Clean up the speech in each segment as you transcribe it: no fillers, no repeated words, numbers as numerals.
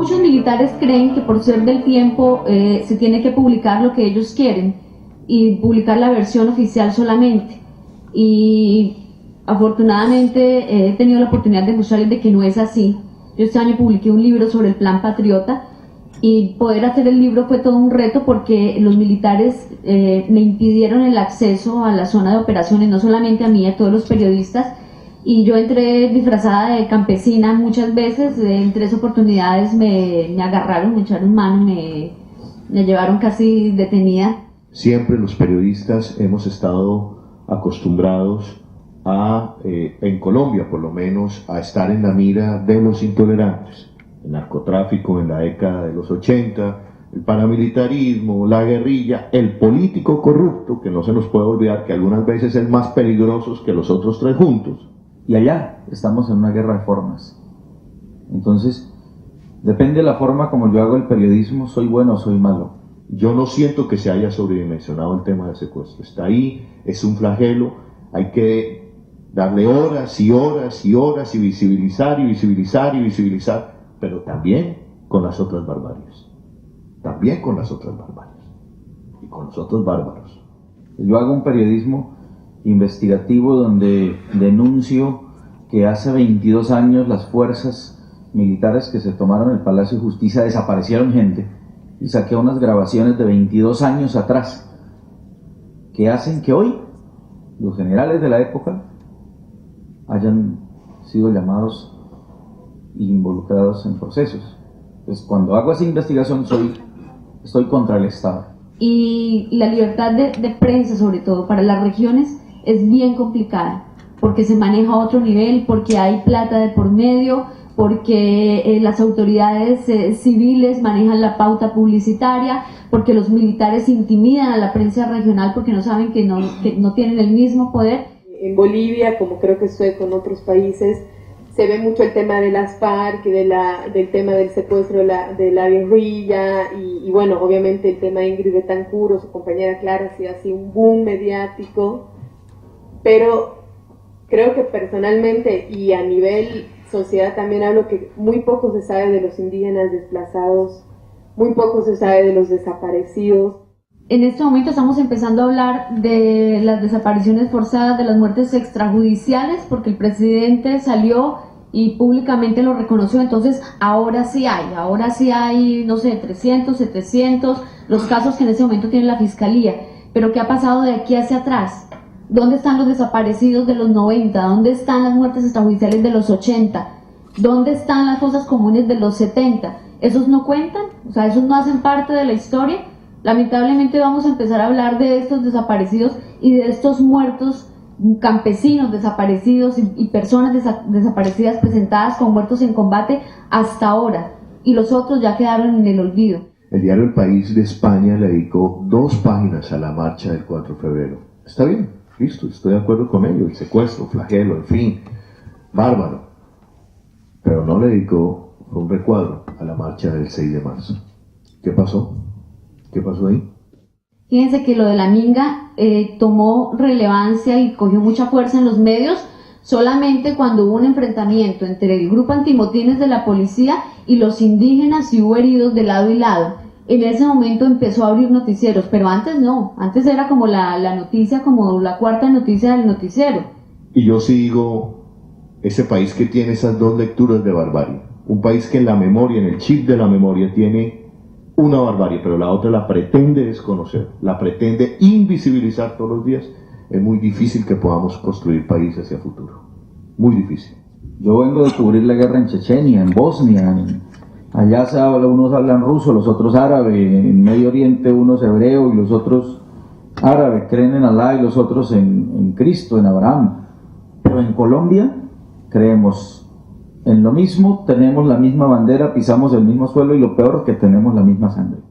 muchos militares creen que por ser del tiempo se tiene que publicar lo que ellos quieren y publicar la versión oficial solamente. Y afortunadamente he tenido la oportunidad de mostrarles de que no es así. Yo este año publiqué un libro sobre el Plan Patriota y poder hacer el libro fue todo un reto porque los militares me impidieron el acceso a la zona de operaciones, no solamente a mí, a todos los periodistas, y yo entré disfrazada de campesina muchas veces. En 3 oportunidades me agarraron, me echaron mano, me llevaron casi detenida. Siempre los periodistas hemos estado acostumbrados a, en Colombia por lo menos, a estar en la mira de los intolerantes. El narcotráfico en la década de los 80, el paramilitarismo, la guerrilla, el político corrupto, que no se nos puede olvidar que algunas veces es más peligroso que los otros 3 juntos. Y allá estamos en una guerra de formas. Entonces, depende de la forma como yo hago el periodismo, soy bueno o soy malo. Yo no siento que se haya sobredimensionado el tema del secuestro. Está ahí, es un flagelo, hay que darle horas y horas y horas y visibilizar y visibilizar y visibilizar, pero también con las otras barbaries. También con las otras barbaries. Y con los otros bárbaros. Yo hago un periodismo investigativo donde denuncio que hace 22 años las fuerzas militares que se tomaron el Palacio de Justicia desaparecieron gente, y saqué unas grabaciones de 22 años atrás que hacen que hoy los generales de la época hayan sido llamados e involucrados en procesos. Pues cuando hago esa investigación estoy contra el Estado. Y la libertad de prensa, sobre todo para las regiones, es bien complicada porque se maneja a otro nivel, porque hay plata de por medio, porque las autoridades civiles manejan la pauta publicitaria, porque los militares intimidan a la prensa regional porque no saben que no tienen el mismo poder. En Bolivia, como creo que sucede con otros países, se ve mucho el tema de las FARC y del tema del secuestro de la guerrilla y bueno, obviamente el tema de Ingrid Betancourt, su compañera Clara, sí ha sido un boom mediático, pero creo que personalmente y a nivel sociedad también hablo que muy poco se sabe de los indígenas desplazados, muy poco se sabe de los desaparecidos. En este momento estamos empezando a hablar de las desapariciones forzadas, de las muertes extrajudiciales, porque el presidente salió y públicamente lo reconoció. Entonces ahora sí hay, no sé, 300, 700, los casos que en ese momento tiene la fiscalía. Pero ¿qué ha pasado de aquí hacia atrás? ¿Dónde están los desaparecidos de los 90? ¿Dónde están las muertes extrajudiciales de los 80? ¿Dónde están las fosas comunes de los 70? ¿Esos no cuentan? O sea, ¿esos no hacen parte de la historia? Lamentablemente vamos a empezar a hablar de estos desaparecidos y de estos muertos campesinos desaparecidos y personas desaparecidas presentadas con muertos en combate hasta ahora, y los otros ya quedaron en el olvido. El diario El País de España le dedicó 2 páginas a la marcha del 4 de febrero. Está bien, listo, estoy de acuerdo con ello, el secuestro, flagelo, en fin, bárbaro. Pero no le dedicó un recuadro a la marcha del 6 de marzo. ¿Qué pasó? ¿Qué pasó ahí? Fíjense que lo de la minga tomó relevancia y cogió mucha fuerza en los medios solamente cuando hubo un enfrentamiento entre el grupo antimotines de la policía y los indígenas y hubo heridos de lado y lado. En ese momento empezó a abrir noticieros, pero antes no, antes era como la noticia, como la cuarta noticia del noticiero. Y yo sí digo, ese país que tiene esas 2 lecturas de barbarie, un país que en la memoria, en el chip de la memoria tiene una barbarie, pero la otra la pretende desconocer, la pretende invisibilizar todos los días, es muy difícil que podamos construir país hacia futuro. Muy difícil. Yo vengo de cubrir la guerra en Chechenia, en Bosnia, allá unos hablan ruso, los otros árabe, en Medio Oriente unos hebreo y los otros árabe, creen en Alá y los otros en Cristo, en Abraham. Pero en Colombia creemos en lo mismo, tenemos la misma bandera, pisamos el mismo suelo y lo peor es que tenemos la misma sangre.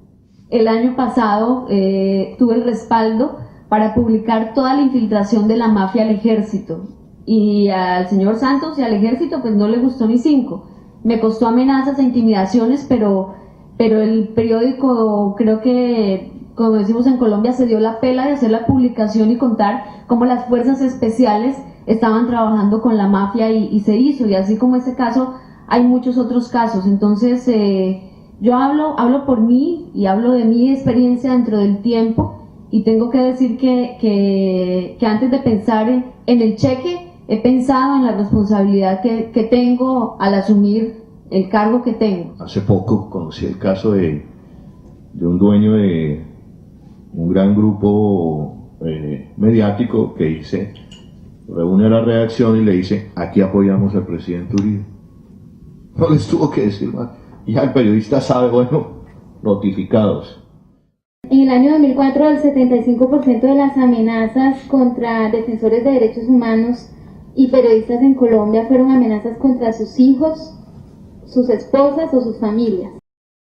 El año pasado tuve el respaldo para publicar toda la infiltración de la mafia al ejército, y al señor Santos y al ejército pues no le gustó ni 5. Me costó amenazas e intimidaciones, pero el periódico, creo que, como decimos en Colombia, se dio la pela de hacer la publicación y contar cómo las fuerzas especiales estaban trabajando con la mafia y se hizo. Y así como ese caso, hay muchos otros casos. Entonces, yo hablo por mí y hablo de mi experiencia dentro del tiempo, y tengo que decir que antes de pensar en el cheque, he pensado en la responsabilidad que tengo al asumir el cargo que tengo. Hace poco conocí el caso de un dueño de un gran grupo mediático que reúne a la redacción y le dice: aquí apoyamos al presidente Uribe. No les tuvo que decir más. Ya el periodista sabe, bueno, notificados. En el año 2004, el 75% de las amenazas contra defensores de derechos humanos y periodistas en Colombia fueron amenazas contra sus hijos, sus esposas o sus familias.